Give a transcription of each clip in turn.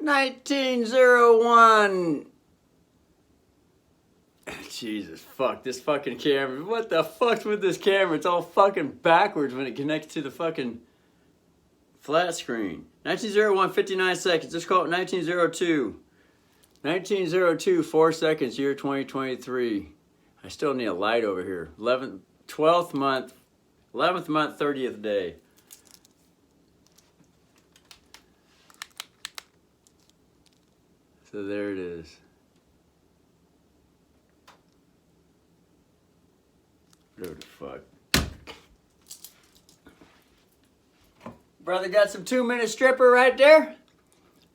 1901. Jesus, fuck this fucking camera. What the fuck's with this camera? It's all fucking backwards when it connects to the fucking flat screen. 1901, 59 seconds. Let's call it 1902. 1902, 4 seconds, year 2023. I still need a light over here. 12th month, 11th month, 30th day. So there it is. Whatever the fuck. Brother got some 2-minute stripper right there.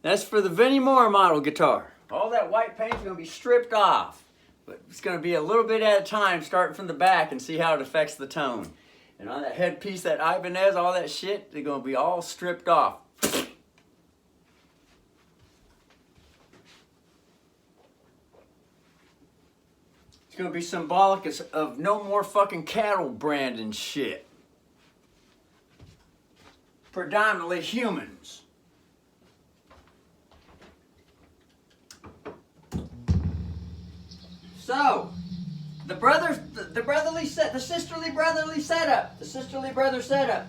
That's for the Vinnie Moore model guitar. All that white paint's gonna be stripped off. But it's gonna be a little bit at a time, starting from the back, and see how it affects the tone. And on that headpiece, that Ibanez, all that shit, they're gonna be all stripped off. It's gonna be symbolic of no more fucking cattle branding shit. Predominantly humans. So, the sisterly brother setup.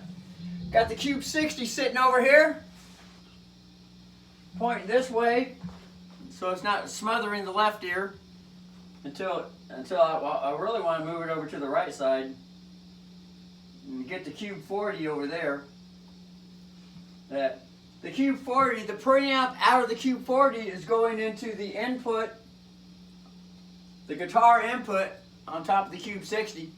Got the Cube 60 sitting over here, pointing this way, so it's not smothering the left ear. Until I really want to move it over to the right side and get the Cube 40 over there. The Cube 40, the preamp out of the Cube 40 is going into the input, the guitar input on top of the Cube 60,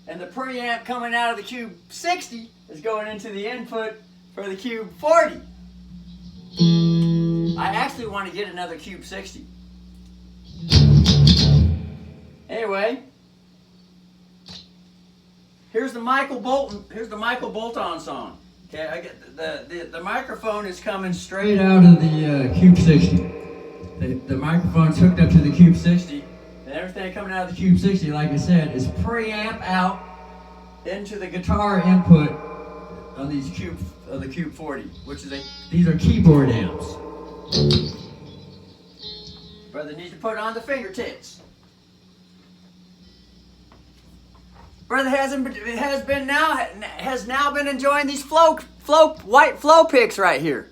and the preamp coming out of the Cube 60 is going into the input for the Cube 40. I actually want to get another Cube 60. Anyway, here's the Michael Bolton song. Okay, I get the microphone is coming straight out of the Cube 60. The microphone's hooked up to the Cube 60, and everything coming out of the Cube 60, like I said, is preamp out into the guitar input on these the Cube 40, which is these are keyboard amps. Brother needs to put on the fingertips. Brother has now been enjoying these white flow picks right here.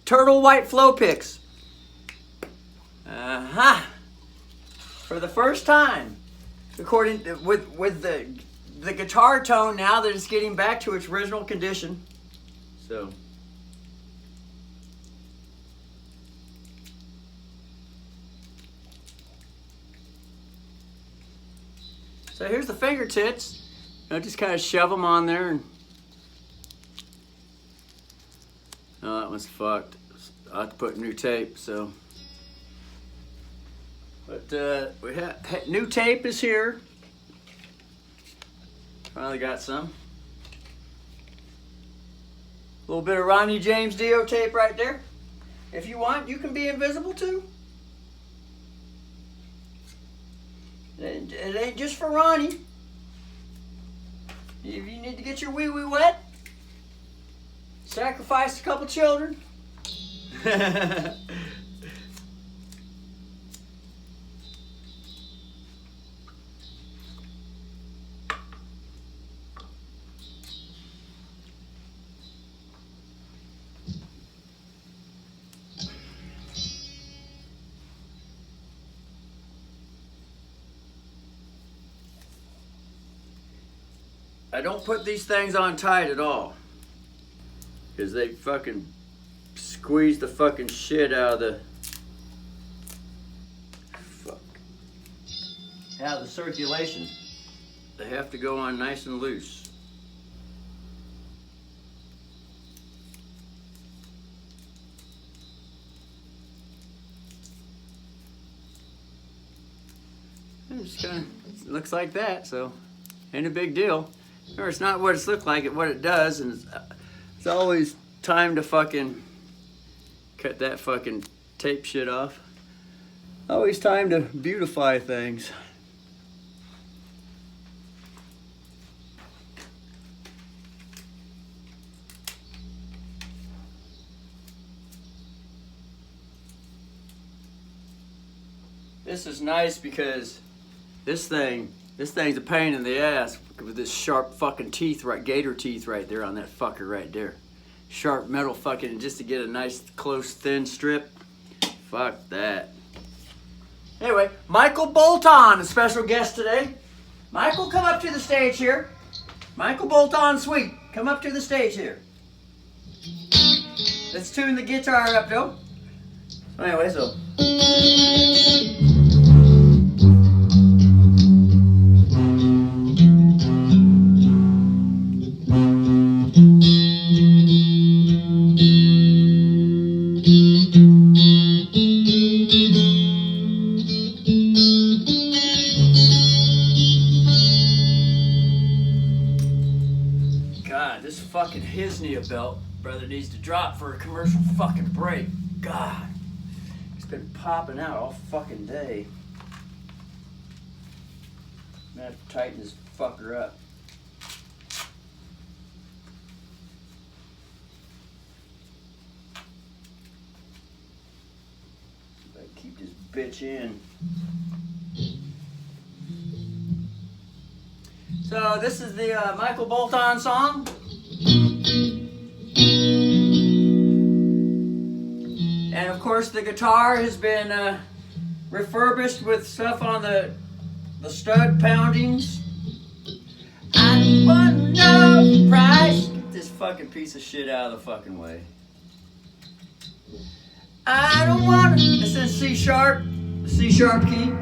Turtle white flow picks. For the first time, according to, with the guitar tone now that it's getting back to its original condition. So here's the fingertips. Just kind of shove them on there. And oh, that one's fucked. I have to put new tape. So, but we have new tape is here. Finally got some. A little bit of Ronnie James Dio tape right there. If you want, you can be invisible too. It ain't just for Ronnie. If you need to get your wee-wee wet, sacrifice a couple children. I don't put these things on tight at all, because they fucking squeeze the fucking shit out of the circulation. They have to go on nice and loose. It just kind of looks like that, so ain't a big deal. Or it's not what it's looked like, it's what it does, and it's always time to fucking cut that fucking tape shit off. Always time to beautify things. This is nice because this thing's a pain in the ass with this sharp fucking teeth, right, gator teeth right there on that fucker right there. Sharp metal fucking, just to get a nice close thin strip. Fuck that. Anyway, Michael Bolton, a special guest today. Michael, come up to the stage here. Michael Bolton Sweet, come up to the stage here. Let's tune the guitar up though. Anyway, so. God, this fucking Hisnia belt, brother, needs to drop for a commercial fucking break. God, it's been popping out all fucking day. I'm gonna have to tighten this fucker up. Better keep this bitch in. So this is the Michael Bolton song. And of course the guitar has been refurbished with stuff on the stud poundings. I want no price. Get this fucking piece of shit out of the fucking way. I don't want it. This is C sharp, the C sharp key.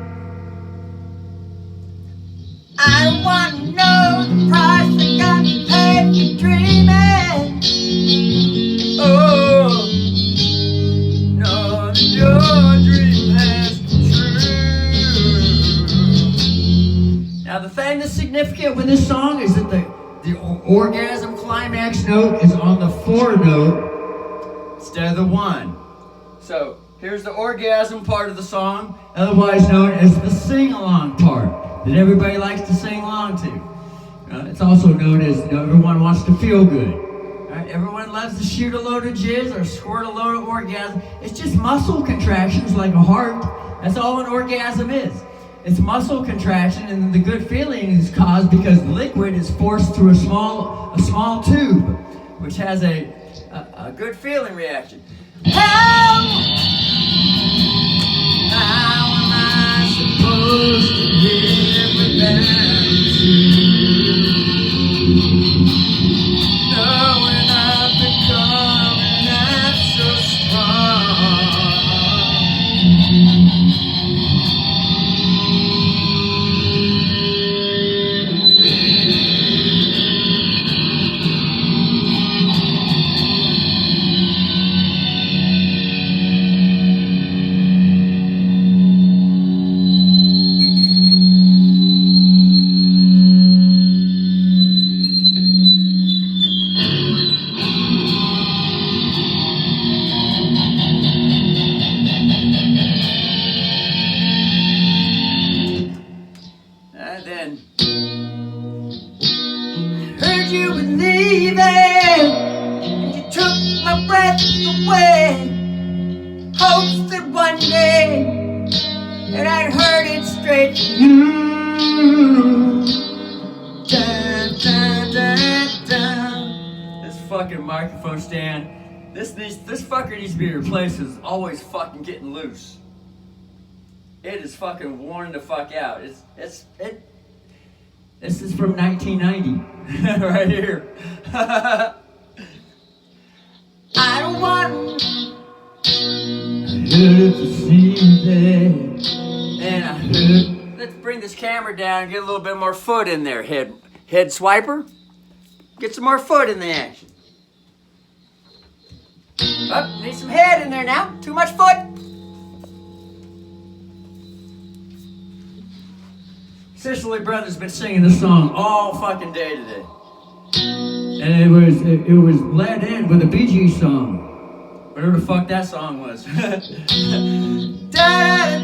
I don't want to know the price I got to pay for dreaming. Oh, no, that your dream has come true. Now the thing that's significant with this song is that the orgasm climax note is on the 4 note instead of the 1. So here's the orgasm part of the song, otherwise known as the sing-along part that everybody likes to sing along to. It's also known as, everyone wants to feel good. Right? Everyone loves to shoot a load of jizz or squirt a load of orgasm. It's just muscle contractions like a heart. That's all an orgasm is. It's muscle contraction, and the good feeling is caused because liquid is forced through a small tube, which has a good feeling reaction. How am I supposed to live without you? Knowing I've become not so strong. You were leaving, and you took my breath away. Hopes that one day that I'd heard it straight from you. Dun, dun, dun, dun. This fucking microphone stand, this fucker needs to be replaced. It's always fucking getting loose. It is fucking worn the fuck out. This is from 1990, right here. I don't want to see that, and I heard. Let's bring this camera down and get a little bit more foot in there, head swiper. Get some more foot in the action. Oh, need some head in there now. Too much foot. Cicely Brothers been singing this song all fucking day today, and it was led in with a Bee Gees song, whatever the fuck that song was. Da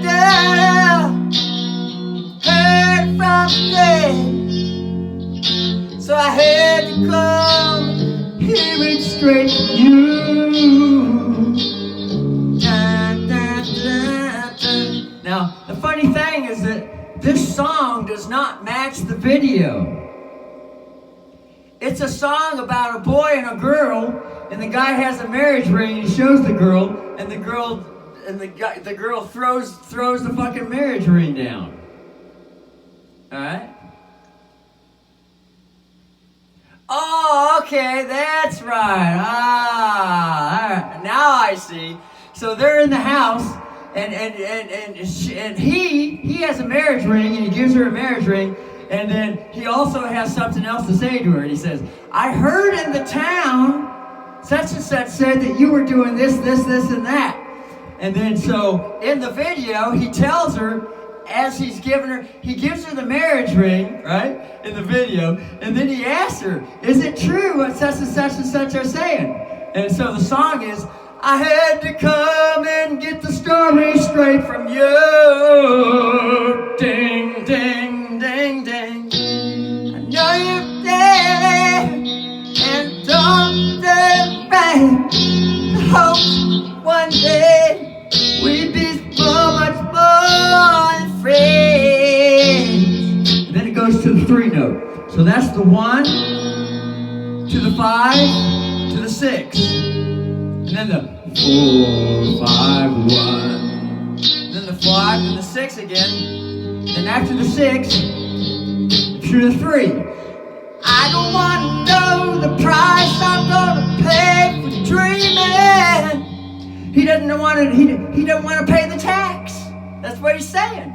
da da, heard from the so I had to come hearing straight from you. Da da da da. Now the funny thing is that this song does not match the video. It's a song about a boy and a girl, and the guy has a marriage ring, and he shows the girl, and the girl throws the fucking marriage ring down. All right? Oh, okay, that's right. All right. Now I see. So they're in the house, and he has a marriage ring, and he gives her a marriage ring, and then he also has something else to say to her. And he says, I heard in the town, such and such said that you were doing this, and that. And then so in the video, he tells her, as he gives her the marriage ring, right, in the video, and then he asks her, is it true what such and such are saying? And so the song is, I had to come and get the story straight from you. Ding, ding, ding, ding. I know you're there and don't right. I hope one day we'd be so much more than friends. And then it goes to the 3 note. So that's the 1 to the 5 to the 6. And then the 4, 5, 1. Then the 5 and the 6 again. Then after the 6, to the 3. I don't want to know the price I'm gonna pay for dreaming. He doesn't want to pay the tax. That's what he's saying.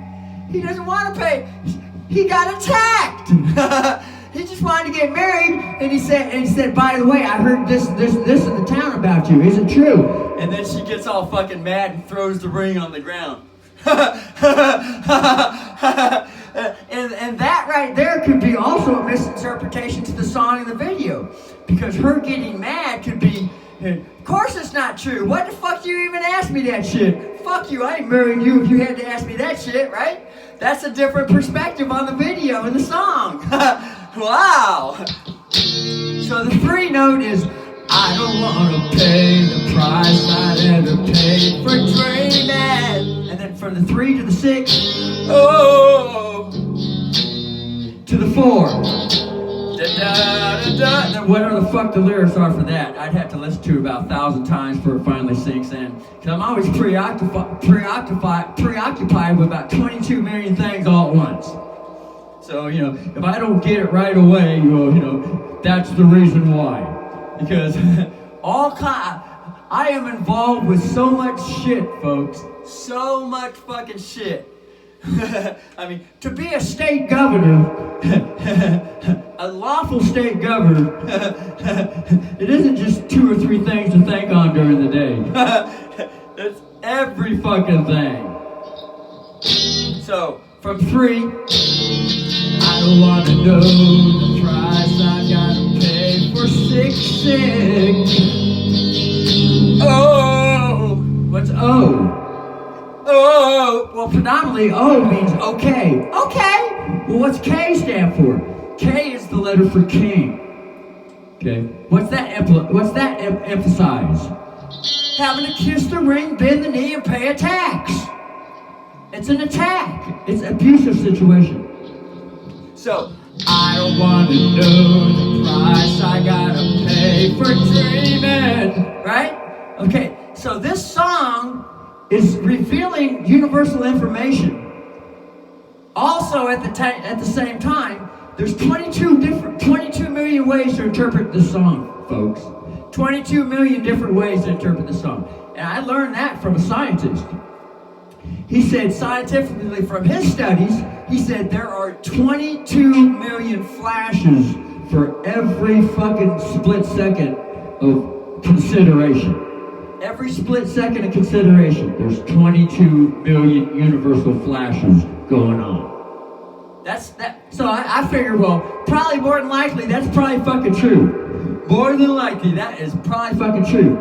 He doesn't want to pay. He got attacked. He just wanted to get married, and he said, by the way, I heard this in the town about you. Is it true? And then she gets all fucking mad and throws the ring on the ground. And that right there could be also a misinterpretation to the song in the video. Because her getting mad could be, of course it's not true. What the fuck you even ask me that shit? Fuck you, I ain't marrying you if you had to ask me that shit, right? That's a different perspective on the video and the song. Wow. So the 3 note is, I don't want to pay the price I had to pay for dreaming. And then from the 3 to the 6, oh, to the 4. Da, da, da, da. And then whatever the fuck the lyrics are for that, I'd have to listen to it about 1,000 times before it finally sinks in. Because I'm always preoccupied with about 22 million things all at once. So, if I don't get it right away, that's the reason why. Because I am involved with so much shit, folks. So much fucking shit. I mean, to be a state governor, a lawful state governor, it isn't just 2 or 3 things to think on during the day. It's every fucking thing. So, from 3, I don't want to know the price I gotta pay for 6. Oh, what's O? Oh, well, predominantly O means okay. Okay. Well, what's K stand for? K is the letter for king. Okay. What's that emphasize? Having to kiss the ring, bend the knee, and pay a tax. It's an attack. It's an abusive situation. So, I don't want to know the price I gotta pay for dreaming. Right? Okay. So this song is revealing universal information. Also, at the same time, there's 22 million ways to interpret this song, folks. 22 million different ways to interpret the song. And I learned that from a scientist. He said scientifically from his studies, he said there are 22 million flashes for every fucking split second of consideration. Every split second of consideration, there's 22 million universal flashes going on. That's that. So I figure, well, probably more than likely, that's probably fucking true. More than likely, that is probably fucking true.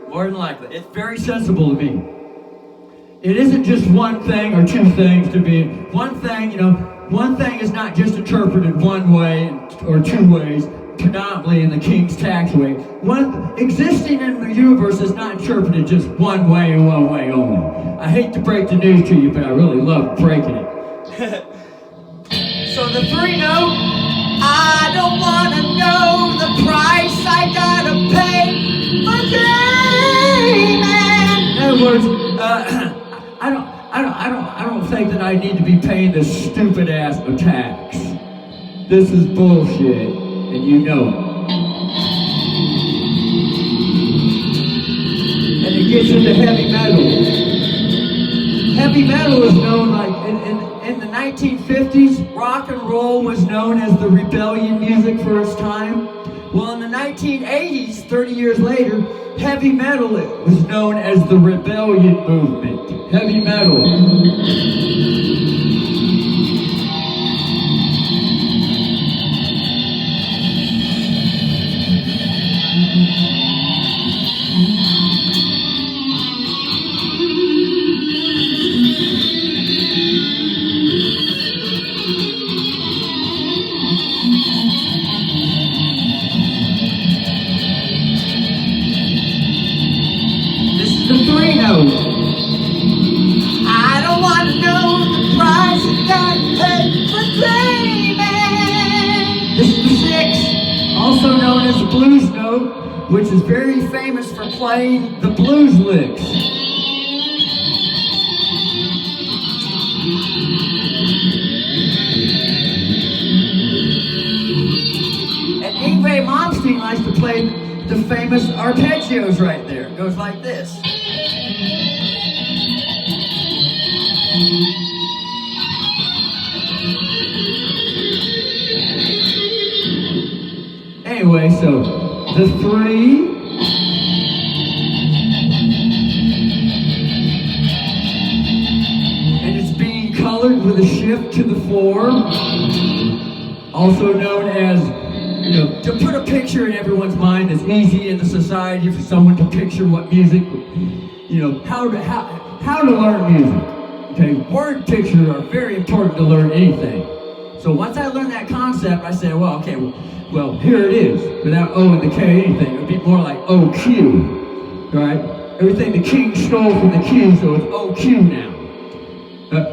More than likely. It's very sensible to me. It isn't just one thing or 2 things to be. One thing, one thing is not just interpreted one way or 2 ways. predominantly in the king's taxway. One existing in the universe is not interpreted just one way and one way only. I hate to break the news to you, but I really love breaking it. So the 3-note, I don't want to know the price I gotta pay for dreaming. In other words, I don't think that I need to be paying this stupid ass tax. This is bullshit, and you know it. And it gets into heavy metal. Heavy metal is known like in the 1950s, rock and roll was known as the rebellion music for its time. Well, in the 1980s, 30 years later, heavy metal was known as the rebellion movement. Heavy metal. The 3-note. I don't want to know the price you got to pay for dreaming. This is the 6, also known as the blues note, which is very famous for playing the blues licks. And Yngwie Malmsteen likes to play the famous arpeggios right there. It goes like this. Anyway, so the 3, and it's being colored with a shift to the 4, also known as, you know, to put a picture in everyone's mind. It's easy in the society for someone to picture what music, you know, how to learn music. Okay, word pictures are very important to learn anything. So once I learned that concept, I said, well, okay, well, here it is, without O and the K anything. It would be more like OQ, right? Everything the king stole from the Q, so it's OQ now.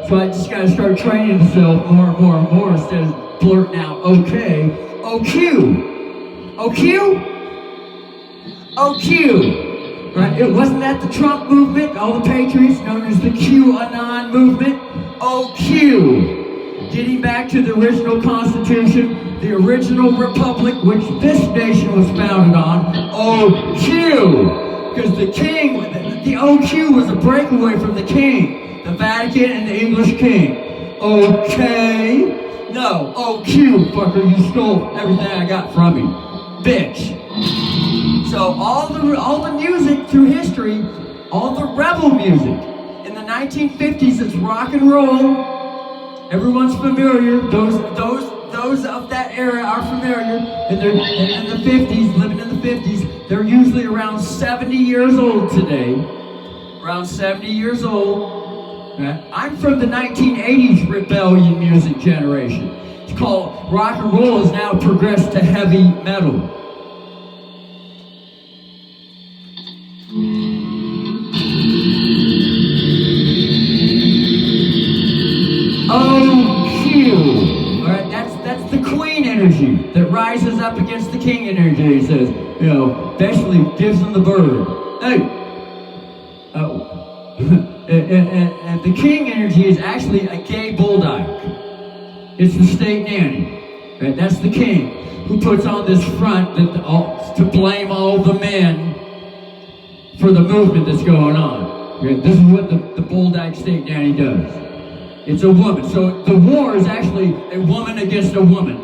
So I just gotta start training myself more and more and more instead of blurting out OK. OQ! OQ? OQ! Right? It wasn't that the Trump movement, all the patriots known as the QAnon movement? OQ! Getting back to the original Constitution, the original Republic, which this nation was founded on, OQ! Because the king, the OQ was a breakaway from the king, the Vatican and the English king. Okay? No, OQ, fucker, you stole everything I got from you. Bitch. So all the music through history, all the rebel music, in the 1950s it's rock and roll. Everyone's familiar. Those of that era are familiar. And they're in the 50s, living in the 50s. They're usually around 70 years old today. Around 70 years old. Right? I'm from the 1980s rebellion music generation. It's called rock and roll has now progressed to heavy metal. OQ. Alright, that's the queen energy that rises up against the king energy. He says, you know, basically gives them the bird. Hey! And the king energy is actually a gay bulldog. It's the state nanny. Right? That's the king who puts on this front to blame all the men for the movement that's going on. Right? This is what the bulldog state nanny does. It's a woman. So the war is actually a woman against a woman.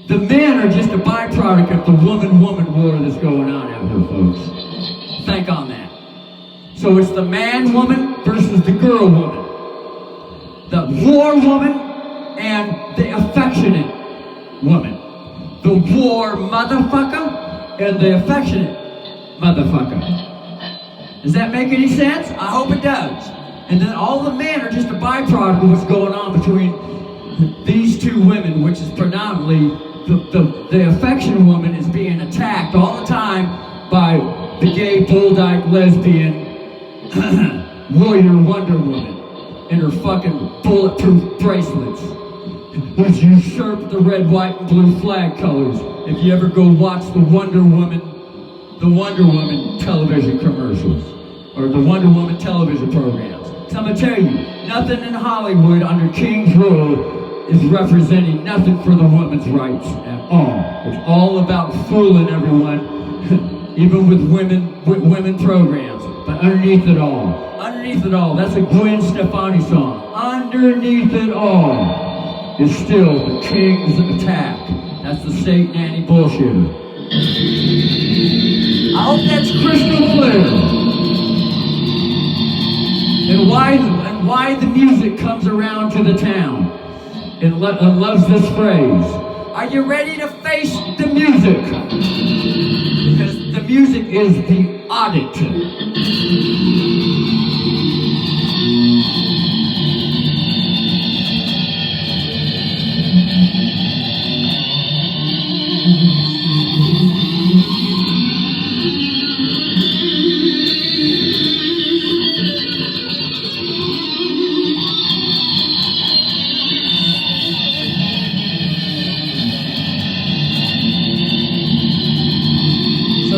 The men are just a byproduct of the woman-woman war that's going on out here, folks. Think on that. So it's the man-woman versus the girl-woman. The war woman and the affectionate woman. The war motherfucker and the affectionate motherfucker. Does that make any sense? I hope it does. And then all the men are just a byproduct of what's going on between these two women, which is predominantly the affection woman is being attacked all the time by the gay bulldog lesbian warrior Wonder Woman in her fucking bulletproof bracelets, who's usurped the red, white, and blue flag colors. If you ever go watch the Wonder Woman television commercials, or the Wonder Woman television programs. So I'm gonna tell you, nothing in Hollywood under King's rule is representing nothing for the women's rights at all. It's all about fooling everyone, even with women programs. But underneath it all, that's a Gwen Stefani song. Underneath it all is still the King's attack. That's the state nanny bullshitter. I hope that's crystal clear. And why the music comes around to the town and loves this phrase. Are you ready to face the music? Because the music is the audit.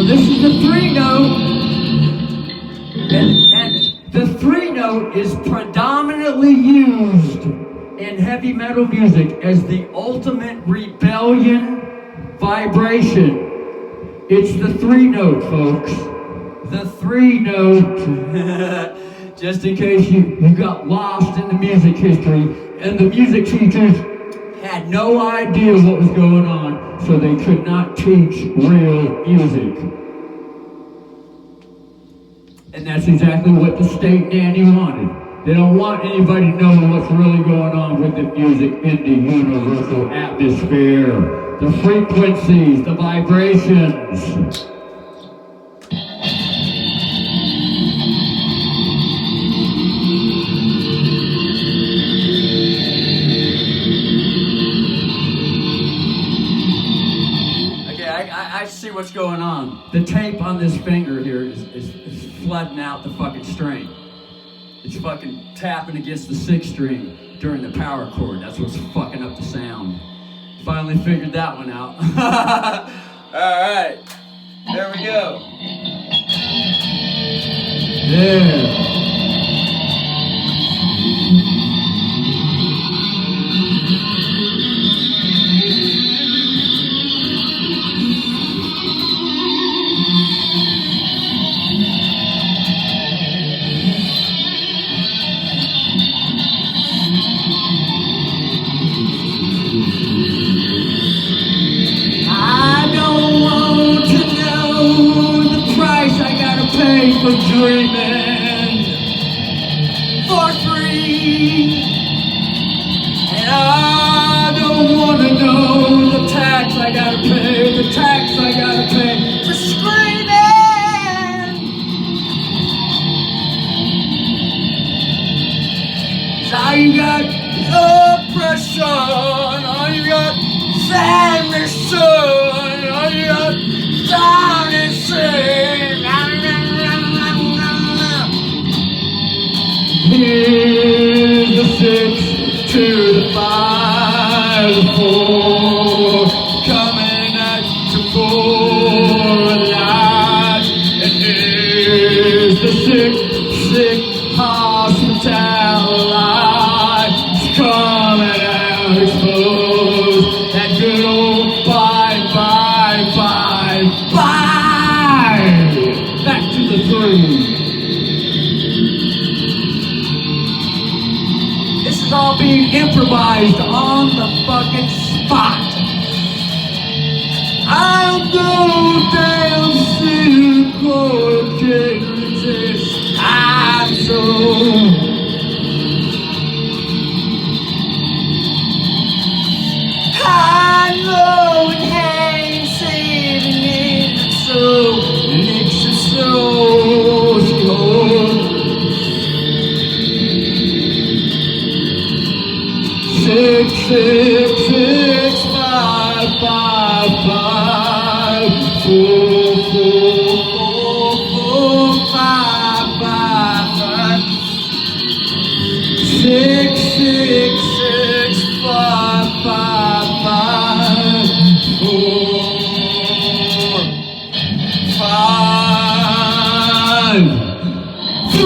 This is the 3-note, and the 3-note is predominantly used in heavy metal music as the ultimate rebellion vibration. It's the 3-note, folks. The 3-note. Just in case you got lost in the music history, and the music teachers had no idea what was going on, so they could not teach real music. And that's exactly what the state nanny wanted. They don't want anybody knowing what's really going on with the music in the universal atmosphere. The frequencies, the vibrations. I see what's going on. The tape on this finger here is flooding out the fucking string. It's fucking tapping against the 6th string during the power chord. That's what's fucking up the sound. Finally figured that one out. Alright. There we go. Yeah. For dreaming for free, and I don't want to know the tax I gotta pay, the tax I gotta pay for screaming. 'Cause all you got is oppression, all you got is ambition, all you got is honesty. Here's the 6 to the 5, 4, coming at you for a life. And here's the sick hospital life. It's coming out exposed. That good old bye. Back to the 3. All being improvised on the fucking spot. I'll go down to court, can't resist. I'm so I know it ain't saving it, so it makes it so slow. 6, 6, 6, 5, 5, 5, 4, 5, 5, 6, 5, 5, 4, 5, 3.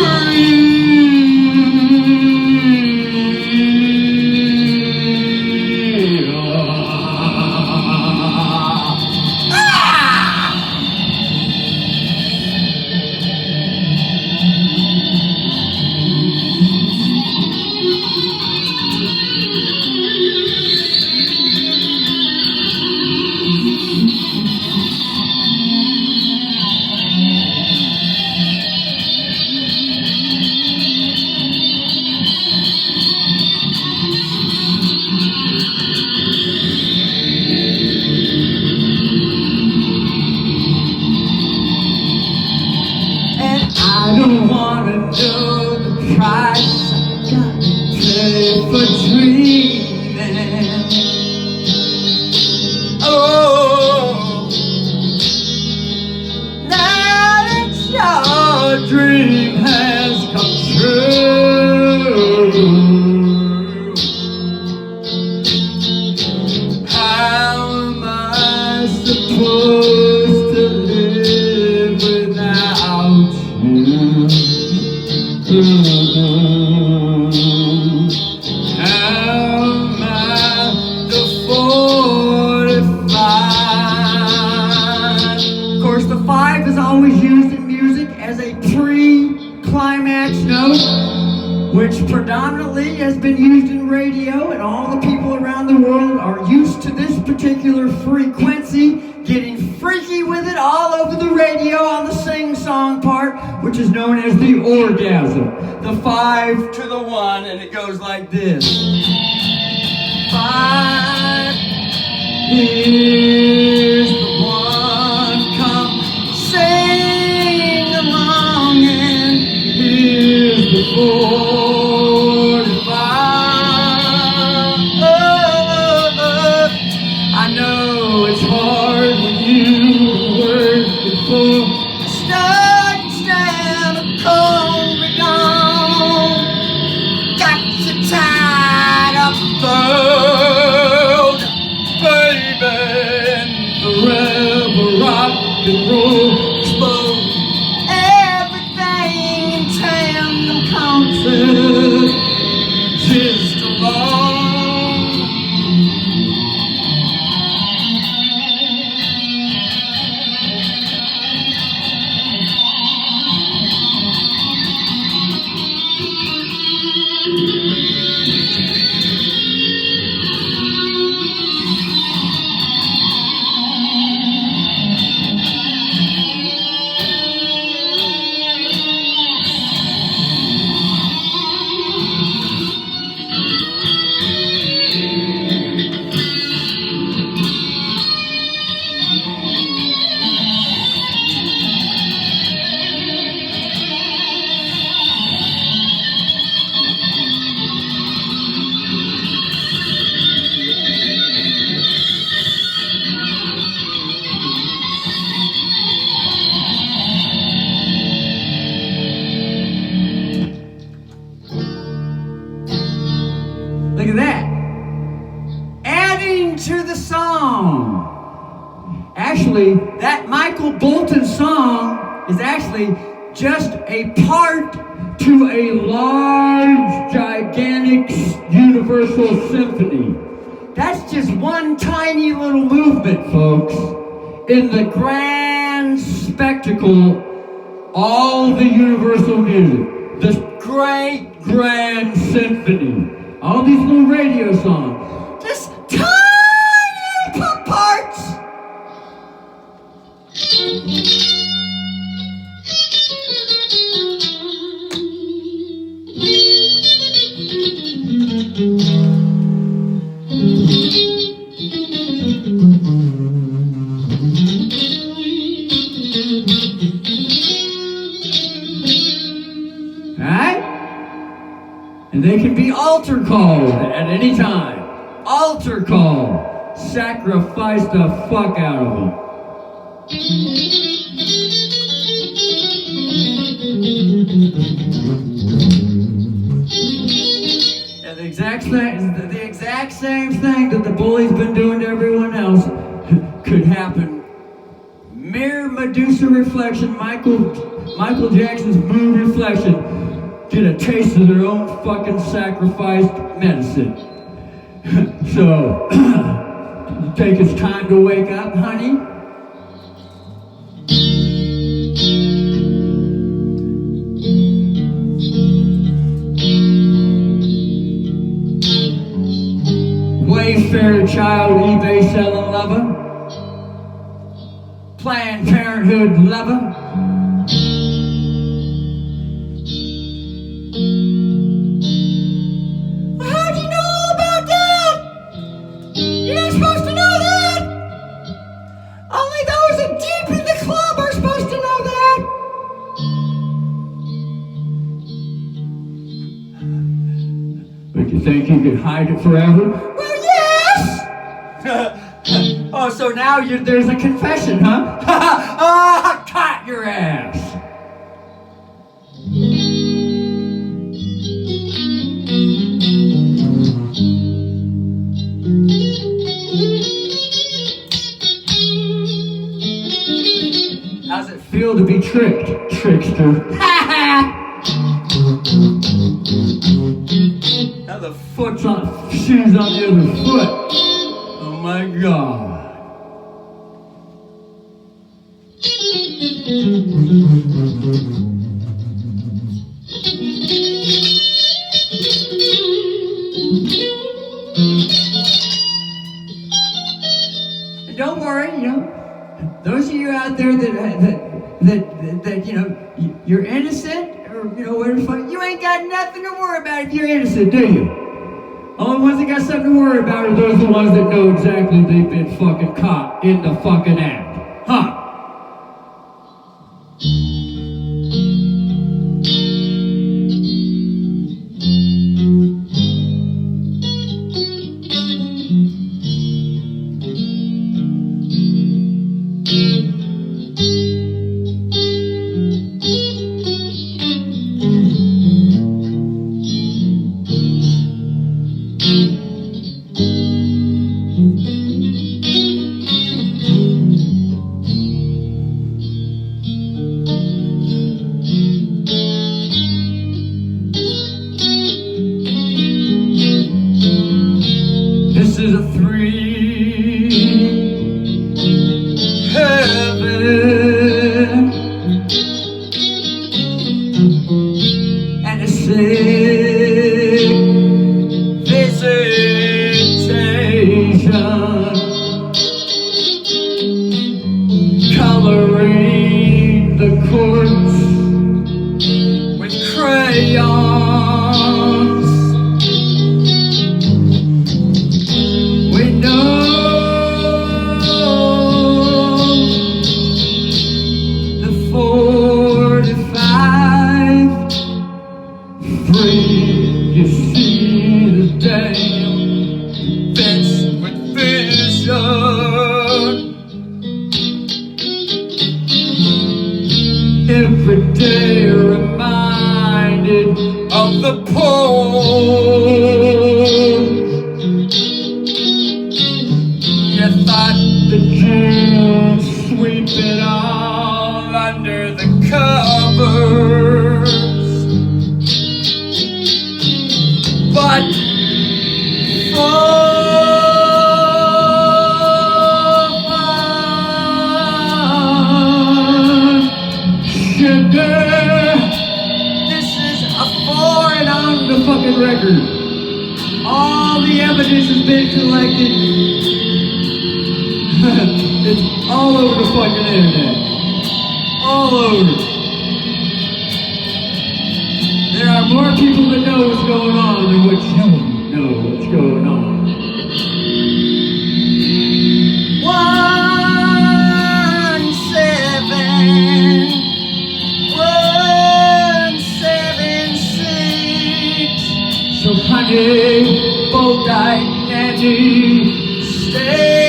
I don't wanna know the price I gotta pay for dreaming. Oh, now that your dream has come true, how am I supposed to live without you? How am I the 45? Of course, the 5 is always used in music as a pre-climax note, which predominantly has been used in radio, and all the people around the world are used to this particular frequency, getting freaky with it all over the radio on the sing-song part, which is known as the orgasm. The 5 to the 1, and it goes like this. 5, here's the 1, come sing along, and here's the 45. I know it's hard when you work before start and stand a cold down. Got you tied up, world, baby, and forever rock and roll explode. Everything in tandem concert, just along. Look at that. Adding to the song. Actually, that Michael Bolton song is actually just a part to a large, gigantic, universal symphony. That's just one tiny little movement, folks, in the grand spectacle, all the universal music, this great grand symphony, all these little radio songs, just tiny little parts. Alright? And they can be altar called at any time. Altar call. sacrifice the fuck out of him. And the exact same thing that the bully's been doing to everyone else could happen. Mirror Medusa reflection, Michael Jackson's moon reflection, get a taste of their own fucking sacrificed medicine. So, you think it's time to wake up, honey? Wayfair child, eBay selling lover, Planned Parenthood lover. How'd you know about that? You're not supposed to know that. Only those that deep in the club are supposed to know that. But you think you could hide it forever? Well, yes! Oh, so now there's a confession, huh? Ah, cut your ass! How's it feel to be tricked, trickster? Now the foot's on, shoes on the other foot. Oh my God. Don't worry, those of you out there that you're innocent, or whatever the fuck, you ain't got nothing to worry about if you're innocent, do you? Only ones that got something to worry about are those the ones that know exactly they've been fucking caught in the fucking act. Huh? This is a three heaven and a sick visitation, coloring the courts with crayons. We know the 45 free. You see the damn fence with vision. Every day reminded of the pole. You thought the Jews sweep it all under the covers, but sugar, this is a for and on the fucking record. All the evidence has been collected. It's all over the fucking internet. All over. There are more people that know what's going on than what you know what's going on. 176. So honey, both died and stay.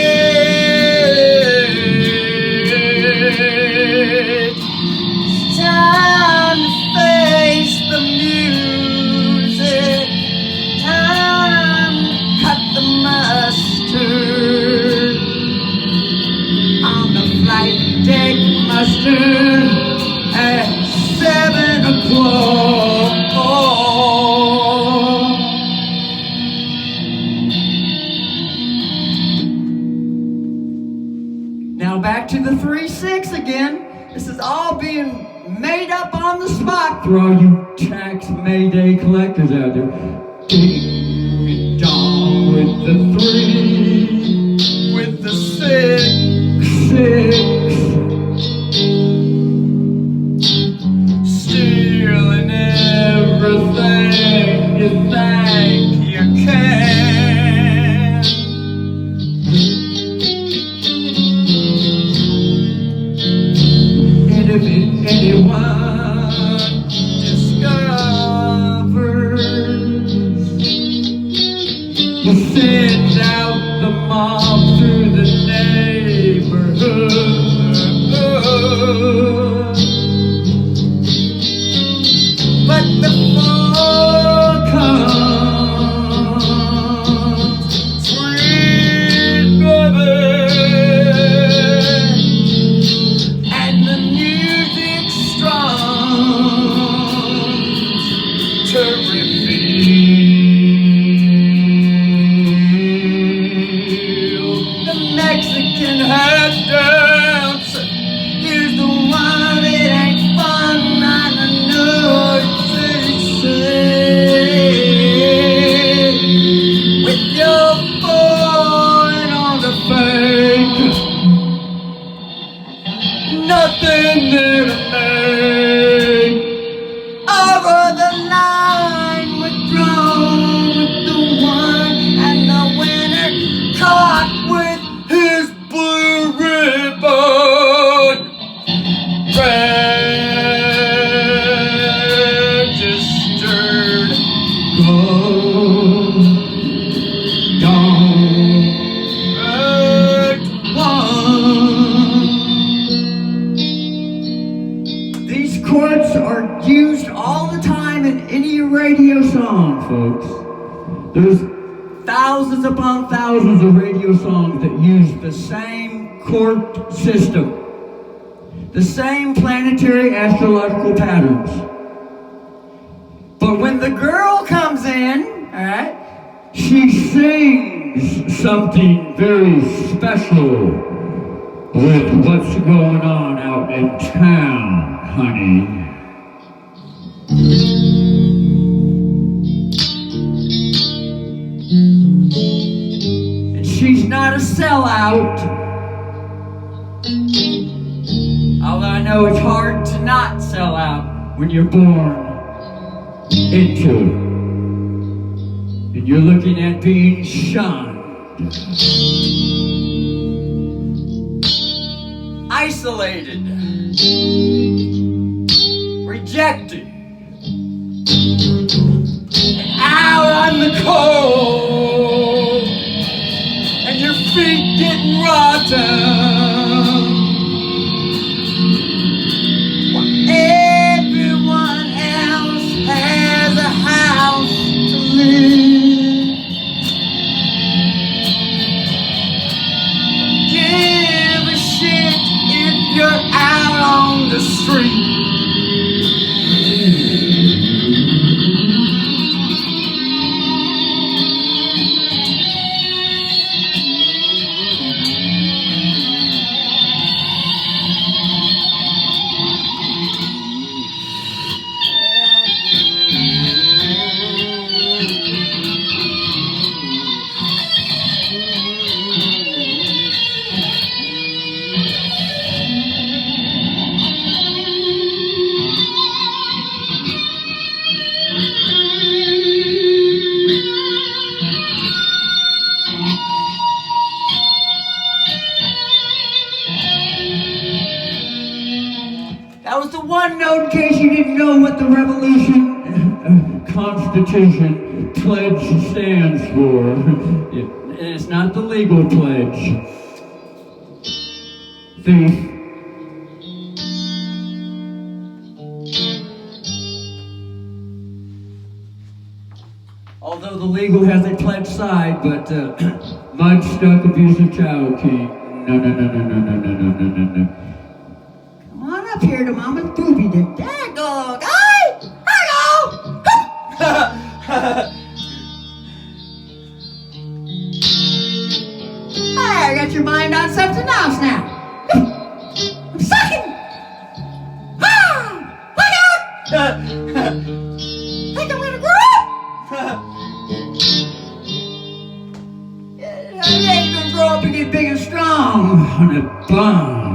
Now back to the 3-6 again. This is all being made up on the spot for all you tax Mayday collectors out there. Ding me dong with the 3, with the 6, 6. Stealing everything you think you can. And if anyone discovers, you send out the mob through the neighborhood. But the fall comes, sweet brother, and the music strums to reveal the Mexican hat dance. Here's the one that ain't fun, I know it's with your foreign on the fake, nothing there to make. Over the line, we're thrown with the one, and the winner caught with his blue ribbon. Registered gold, Act 1. These chords are used all the time in any radio song, folks. There's thousands upon thousands of radio songs that use the same chord system, the same planetary astrological patterns. But when the girl comes in, all right, she sings something very special with what's going on out in town, honey. And she's not a sellout. Although I know it's hard to not sell out when you're born into it. And you're looking at being shunned, isolated, rejected, and out on the cold, and your feet getting rotten. Everyone else has a house to live. Give a shit if you're out on the street. That was the one note in case you didn't know what the Revolution Constitution pledge stands for. And it's not the legal pledge. Thief. Although the legal has a pledge side, but mud stuck abusive child king. No. Come on up here to Mama's poopy dick. There you go, guys! Hello! I got your mind on something else now. honey bun.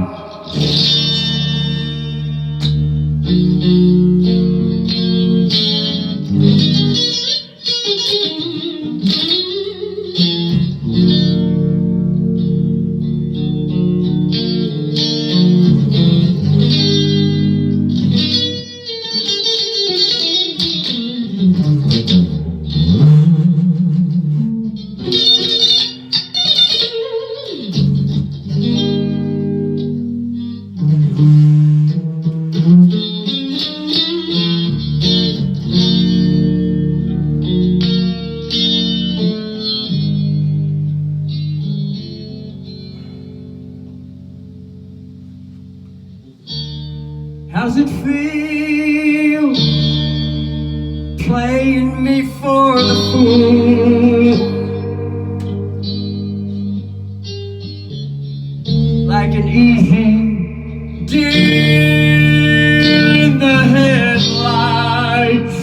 How's it feel playing me for the fool? Like an easy deer in the headlights.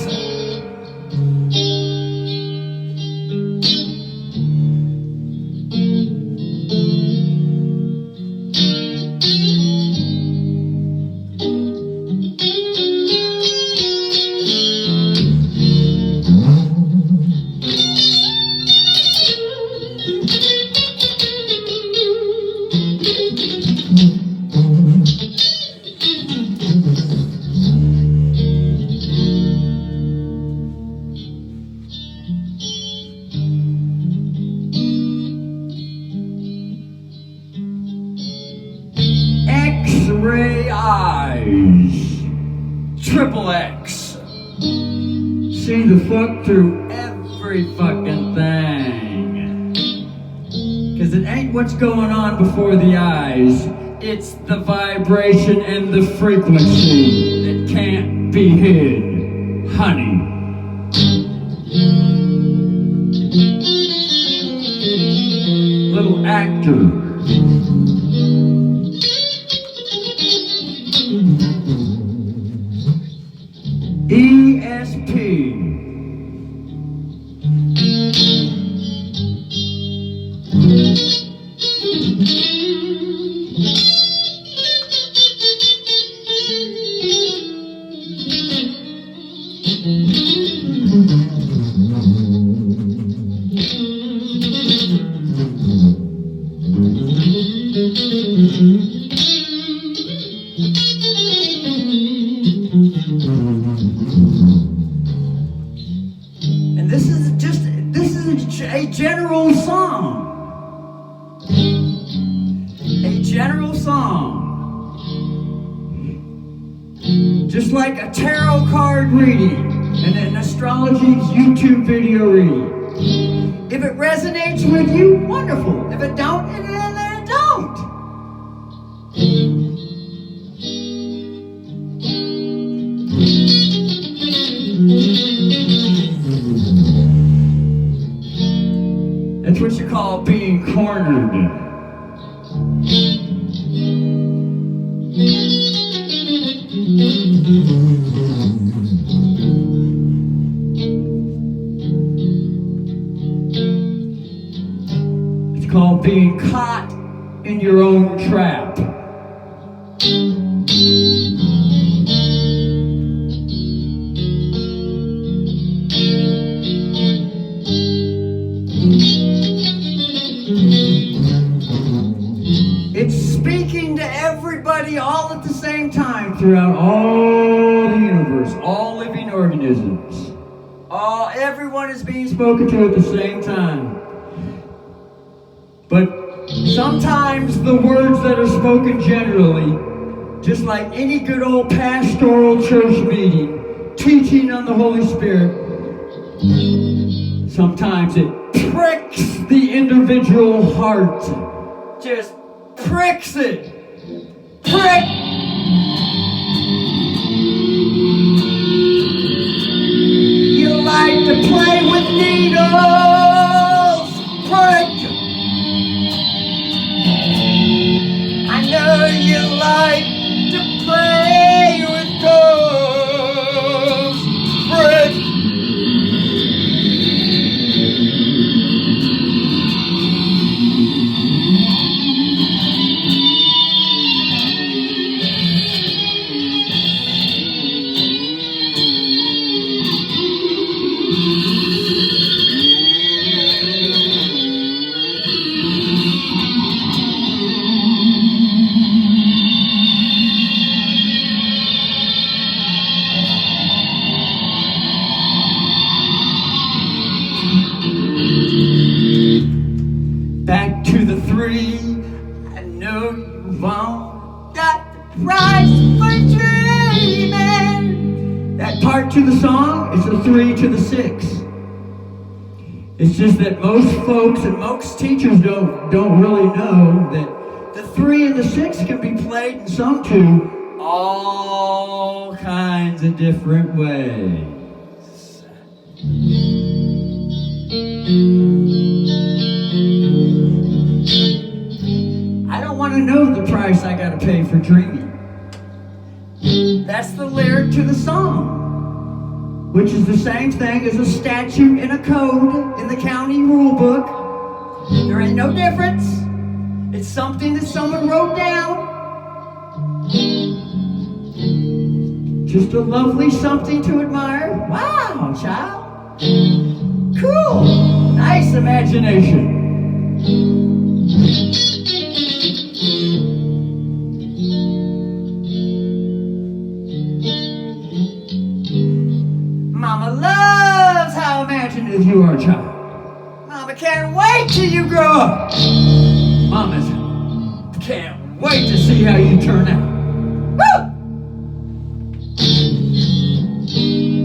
X-ray eyes, triple X, see the fuck through every fucking thing. Cause it ain't what's going on before the eyes, it's the vibration and the frequency that can't be hid, honey. Little actor. ESP. And this is a general song. A general song. Just like a tarot card reading and an astrology YouTube video reading. If it resonates with you, wonderful. If it don't, then it don't. That's what you call being cornered. It's called being caught in your own trap. It's speaking to everybody all at the same time throughout all the universe, all living organisms. Everyone is being spoken to at the same time. But sometimes the words that are spoken generally, just like any good old pastoral church meeting, teaching on the Holy Spirit, sometimes it pricks the individual heart. Just pricks it. Prick! You like to play with needles. Prick! I know you like to play with toes. Prick! phone. Got the price for dreaming. That part to the song is a 3 to the 6. It's just that most folks and most teachers don't really know that the 3 and the 6 can be played and sung to all kinds of different ways. I don't want to know the price I gotta pay for dreaming. That's the lyric to the song, which is the same thing as a statute and a code in the county rule book. There ain't no difference. It's something that someone wrote down. Just a lovely something to admire. Wow, child. Cool. Nice imagination. Mama loves how imaginative you are, child. Mama can't wait till you grow up. Mama can't wait to see how you turn out. Woo!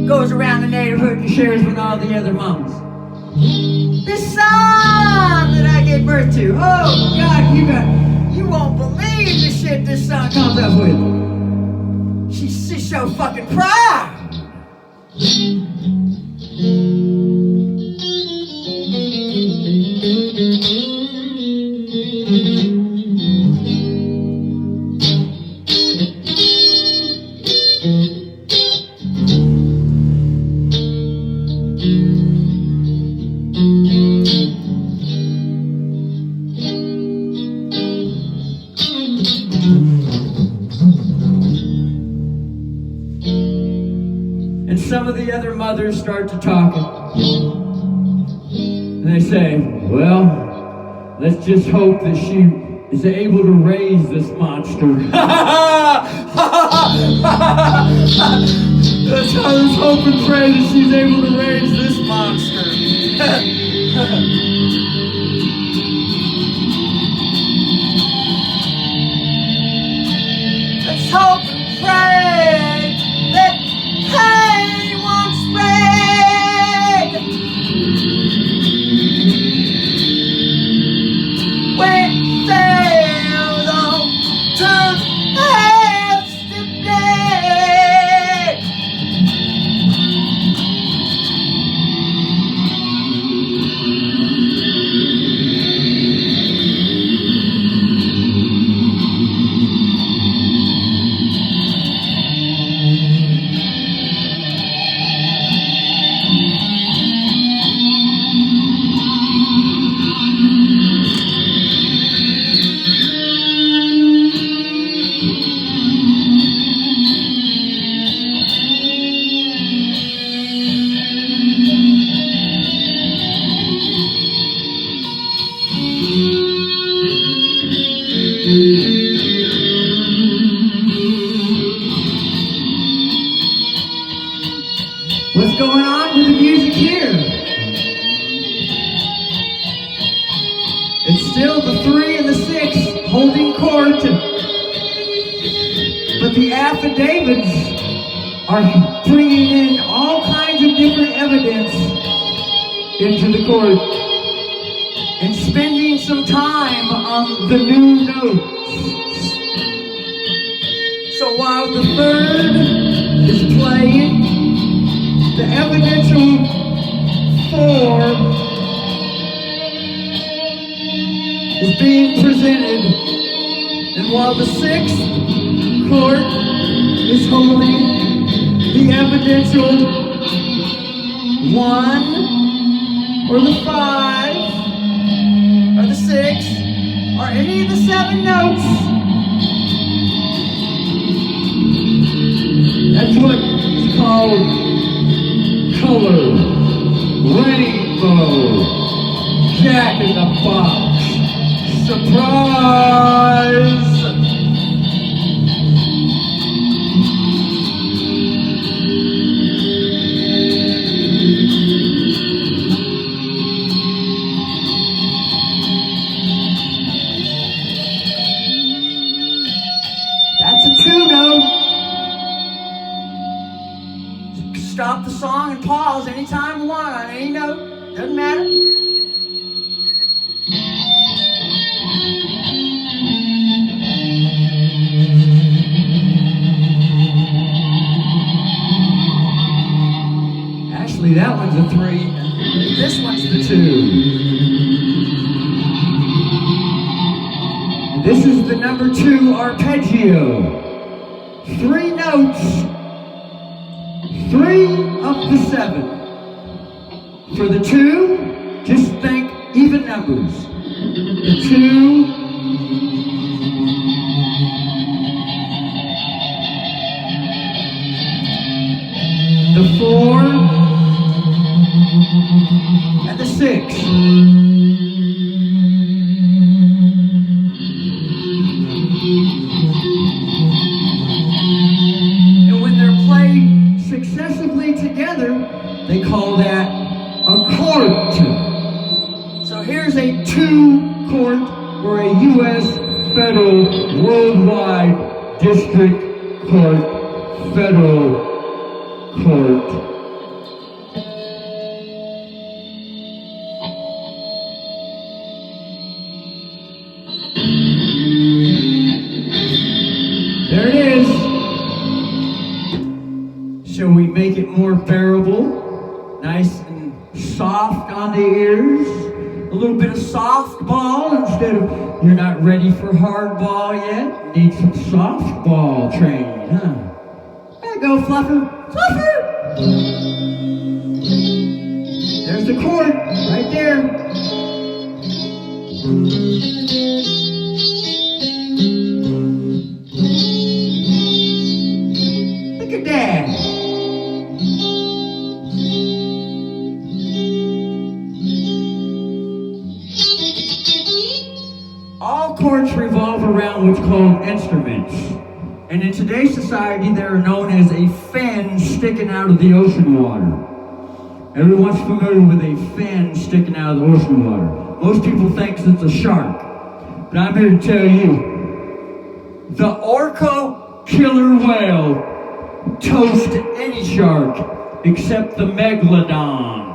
Goes around the neighborhood and shares with all the other mamas. This son that I gave birth to. Oh God, you won't believe the shit this son comes up with. She's so fucking proud. And some of the other mothers start to talking. And they say, well, let's just hope that she is able to raise this monster. Let's hope and pray that she's able to raise this monster. Let's hope and pray that pain won't spread. When sails on two halves today. What's going on with the music here? It's still the 3 and the 6 holding court, but the affidavits are bringing in all kinds of different evidence into the court and spending some time on the new notes. So while the 3rd is playing, the evidential form is being presented, and while the 6th court is holding the evidential 1 or the 5 or the 6 or any of the 7 notes, that's what is called color, rainbow, Jack in the Box, surprise! the song and pause anytime you want on any note. Doesn't matter. Actually, that one's a 3, and this one's the 2. This is the number 2 arpeggio. 3 notes, 3 of the 7. For the 2, just think even numbers. The 2, the 4, and the 6. Successively together, they call that a chord. So here's a 2 chord or a U.S. federal worldwide district court federal court. There it is. Shall we make it more bearable? Nice and soft on the ears? A little bit of softball instead of, you're not ready for hardball yet? Need some softball training, huh? There you go, Fluffer. Fluffer! There's the chord, right there. Look at that. All chords revolve around what's called instruments. And in today's society, they are known as a fin sticking out of the ocean water. Everyone's familiar with a fin sticking out of the ocean water. Most people think it's a shark. But I'm here to tell you, the orca killer whale toast any shark except the megalodon.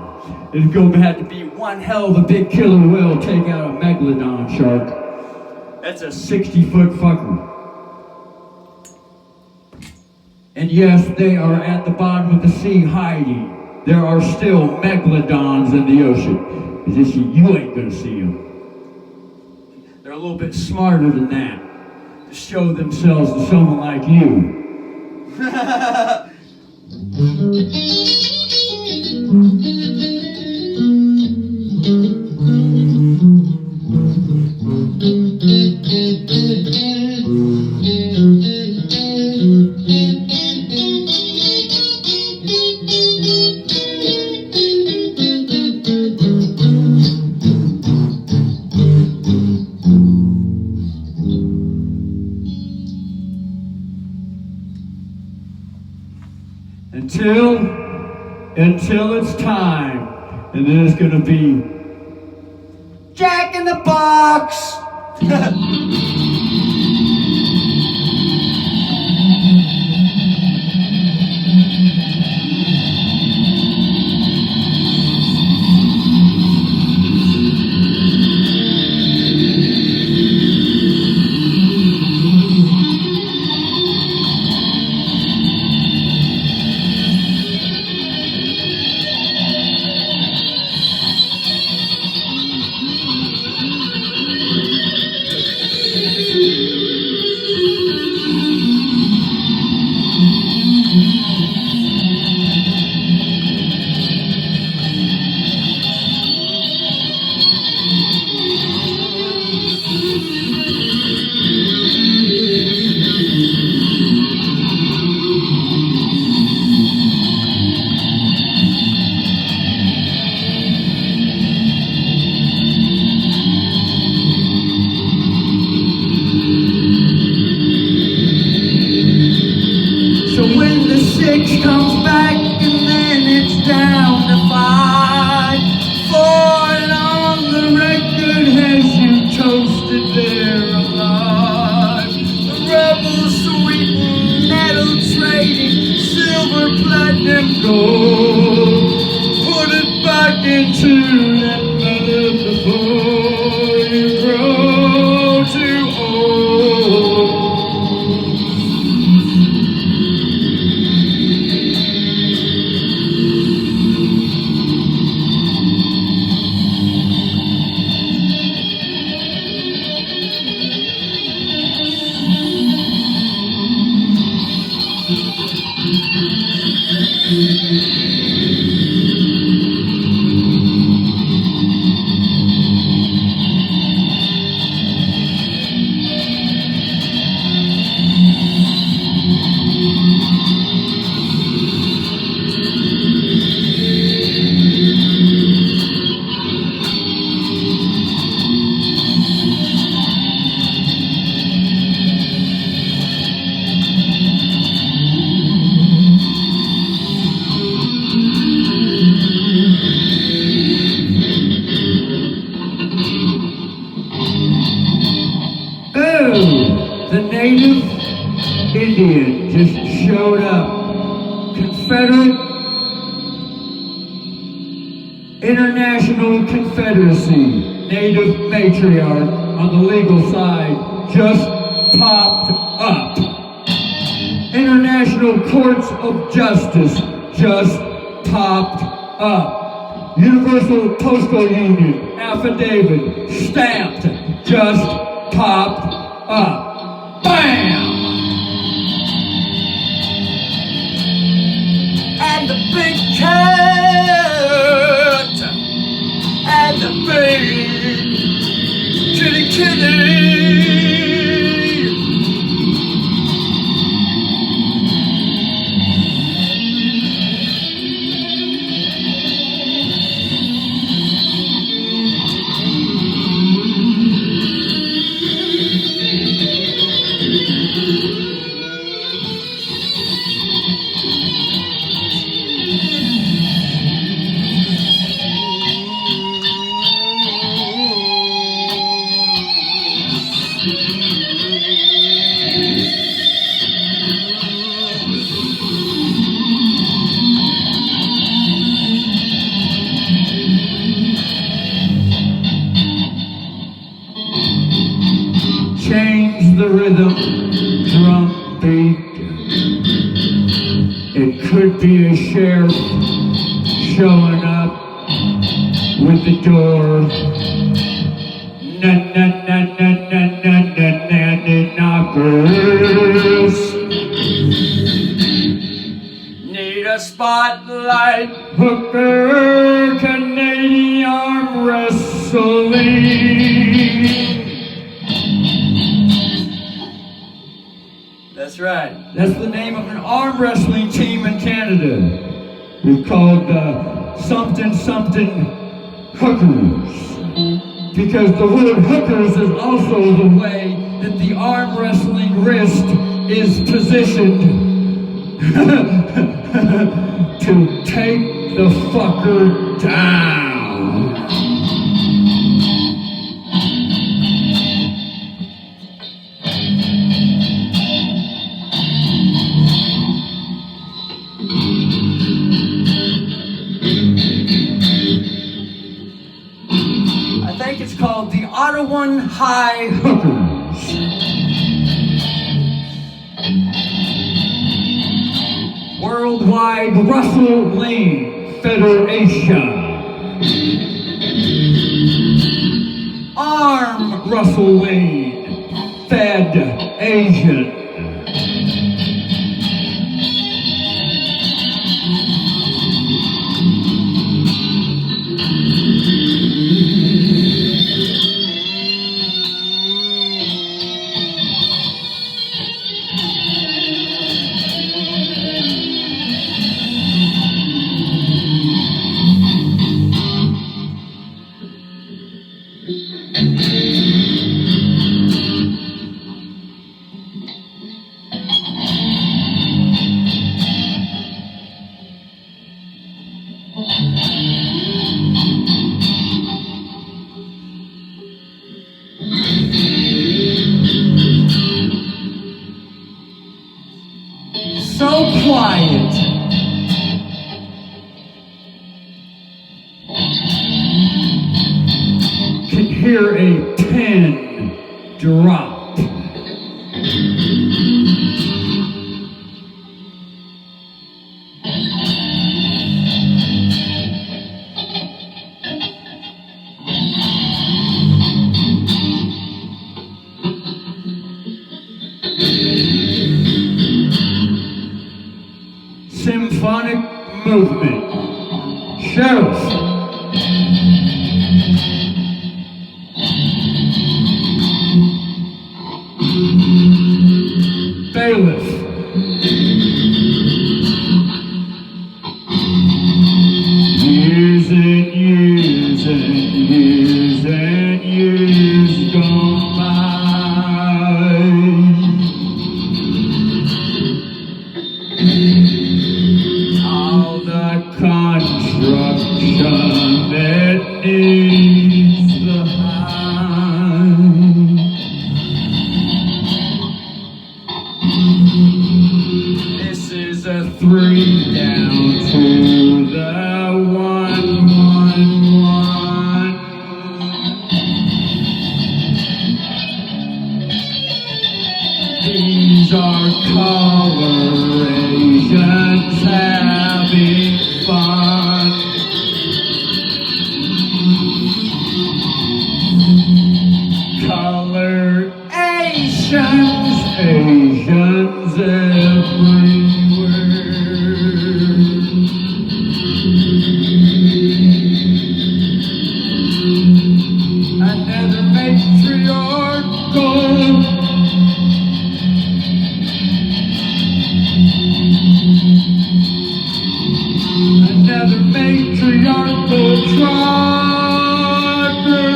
It'd go have to be one hell of a big killer whale to take out a megalodon shark. That's a 60-foot fucker. And yes, they are at the bottom of the sea hiding. There are still megalodons in the ocean. It's just you ain't gonna see them. They're a little bit smarter than that to show themselves to someone like you. Until it's time, and then it's gonna be Jack in the Box. platinum gold. Put it back into that mother before you grow too old. The native Indian just showed up. Confederate International Confederacy native matriarch on the legal side just popped up. International Courts of Justice just popped up. Universal Postal Union affidavit stamped just popped up. Bam! And the big cat and the big kitty kitty. Change the rhythm, drum beat. It could be a sheriff showing up with the door. Na na na na na na na na knockers. Need a spotlight, hooker, Canadian arm wrestling. That's right. That's the name of an arm wrestling team in Canada. We're called something something hookers. Because the word hookers is also the way that the arm wrestling wrist is positioned to take the fucker down. I think it's called the Ottawa High Hookers. Worldwide Wrestling Federation. Arm Wrestling Federation. So quiet. drop. Symphonic movement. Sheriff. Bailiff. Years and years and years and years gone by. All the construction that needs the hide. This is a 3 down to the 1-1-1. These are colorations having fun. Colorations, Asians everywhere. Another matriarchal. Another matriarchal tribe girl.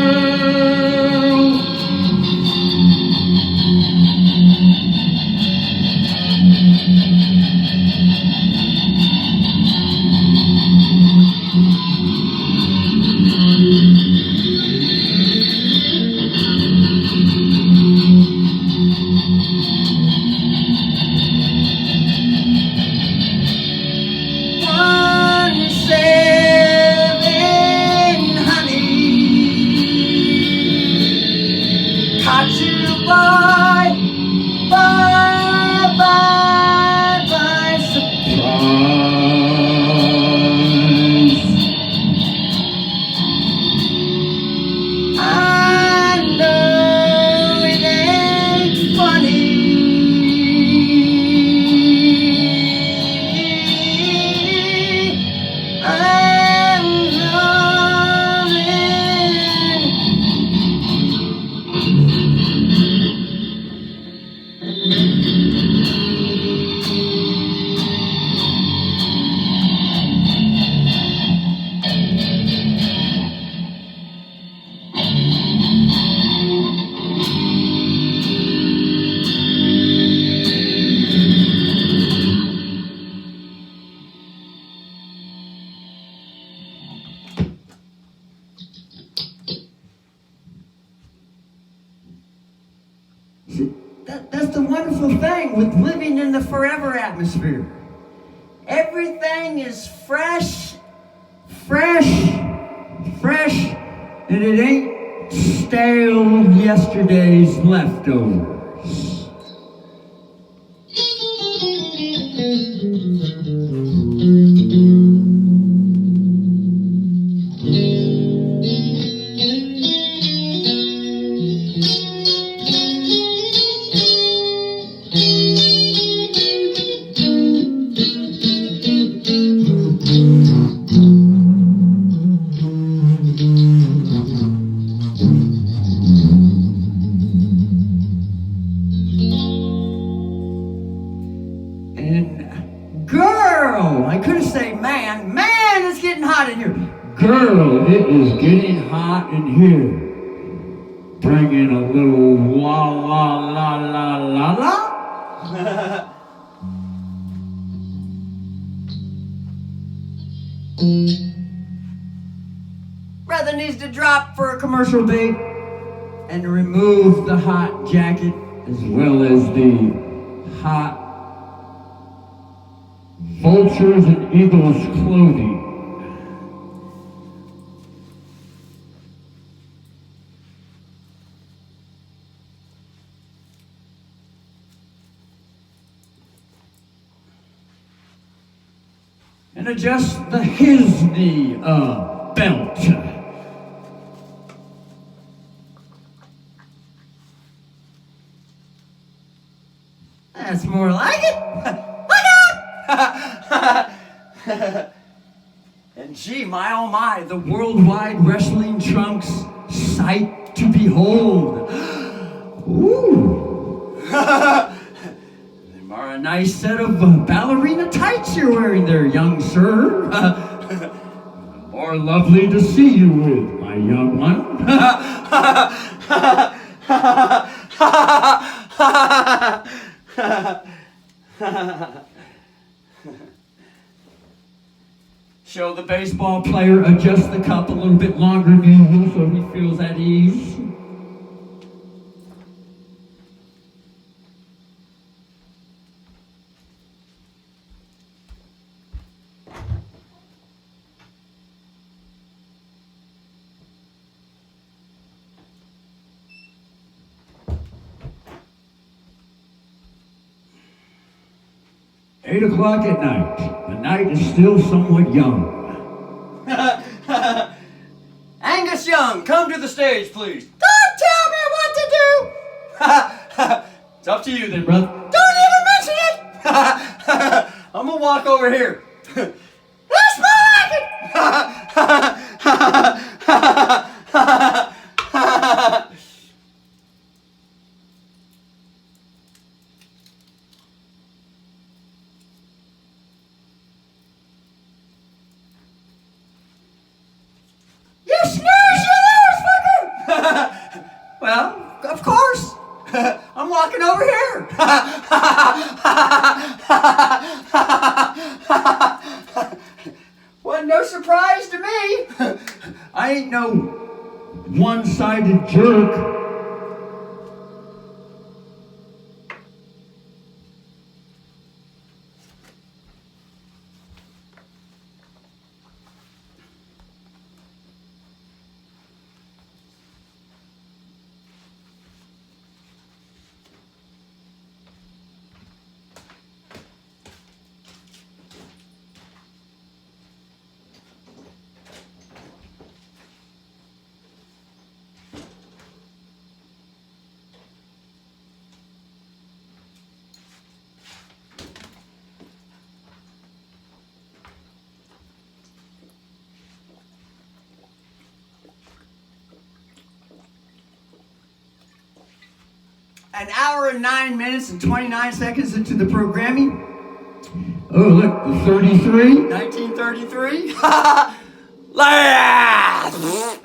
That's the wonderful thing with living in the forever atmosphere. Everything is fresh, and it ain't stale yesterday's leftovers. Girl, it is getting hot in here. Bring in a little la la la la la la. Brother needs to drop for a commercial break and remove the hot jacket as well as the hot vultures and eagles clothing. and adjust the his knee belt. That's more like it. And gee, my oh my, the worldwide wrestling trunks sight to behold. Ooh. Them are a nice set of ballerina tights you're wearing there, young sir. More lovely to see you with, my young one. Show the baseball player adjust the cup a little bit longer than usual so he feels at ease. Eight o'clock at night. The night is still somewhat young. Angus Young, come to the stage, please. Don't tell me what to do! It's up to you then, brother. Don't even mention it! I'm gonna walk over here. That's more like it! Well, of course. I'm walking over here. Wasn't no surprise to me. I ain't no one-sided jerk. An hour and 9 minutes and 29 seconds into the programming. Oh, look, the 33. 1933. Last.